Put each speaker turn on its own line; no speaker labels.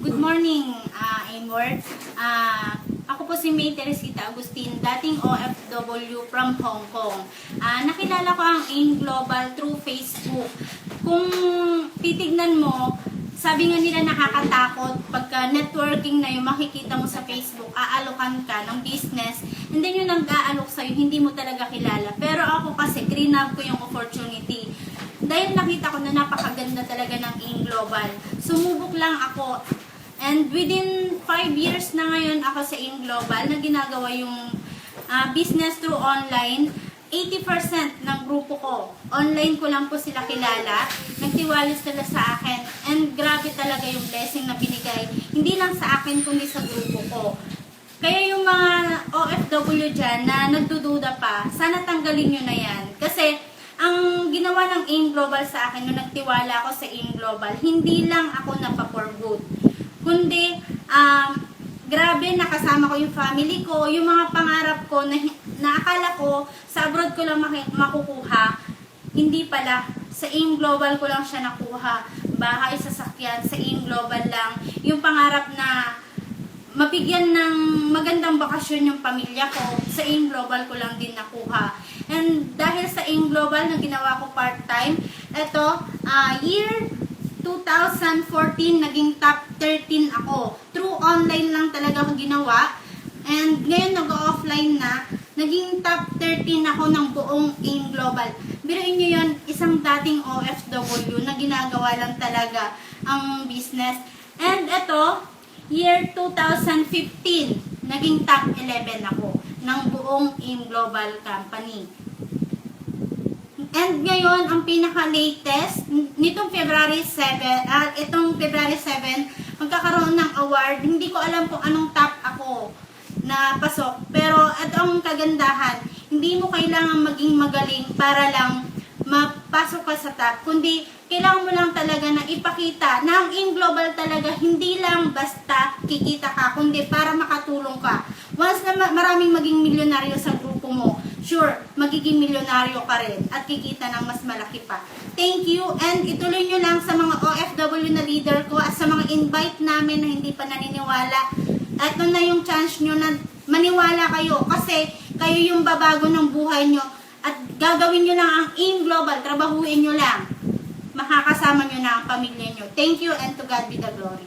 Good morning, Amor. Ako po si May Teresita Agustin, dating OFW from Hong Kong. Nakilala ko ang AIM Global through Facebook. Kung titignan mo, sabi nga nila nakakatakot pagka networking na yung makikita mo sa Facebook, aalokan ka ng business, and then yung nag-aalok sa'yo, hindi mo talaga kilala. Pero ako kasi, grab ko yung opportunity. Dahil nakita ko na napakaganda talaga ng AIM Global. Sumubok lang ako. And within 5 years na ngayon ako sa AIM Global na ginagawa yung business through online. 80% ng grupo ko, online ko lang po sila kilala, nagtiwala sila sa akin, and grabe talaga yung blessing na binigay, hindi lang sa akin kundi sa grupo ko. Kaya yung mga OFW dyan na nagdududa pa, sana tanggalin nyo na yan. Kasi ang ginawa ng AIM Global sa akin, nung nagtiwala ako sa AIM Global, hindi lang ako napa-for good, kundi grabe, nakasama ko yung family ko, yung mga pangarap ko na akala ko sa abroad ko lang makukuha, hindi pala. Sa AIM Global ko lang siya nakuha. Bahay, sasakyan, sa AIM Global lang. Yung pangarap na mabigyan ng magandang bakasyon yung pamilya ko, sa AIM Global ko lang din nakuha. And dahil sa AIM Global na ginawa ko part-time, eto, year 2014, naging top 13 ako. Through online lang talaga ako ginawa. And ngayon nag-offline na, naging top 13 ako ng buong AIM Global. Biruin nyo yun, isang dating OFW na ginagawa lang talaga ang business. And ito, year 2015, naging top 11 ako ng buong AIM Global Company. And ngayon, ang pinaka-latest, nitong February 7, magkakaroon ng award. Hindi ko alam kung anong top ako na pasok. Pero at ang kagandahan, hindi mo kailangan maging magaling para lang mapasok ka sa top. Kundi, kailangan mo lang talaga na ipakita na ang AIM Global talaga hindi lang basta kikita ka, kundi para makatulong ka. Once na maraming maging milyonaryo sa grupo mo, sure, magiging milyonaryo ka rin at kikita ng mas malaki pa. Thank you, and ituloy nyo lang sa mga OFW na leader ko at sa mga invite namin na hindi pa naniniwala. Ito na yung chance nyo na maniwala kayo kasi kayo yung babago ng buhay nyo at gagawin nyo lang ang AIM Global, trabahuin nyo lang. Makakasama nyo na ang pamilya nyo. Thank you, and to God be the glory.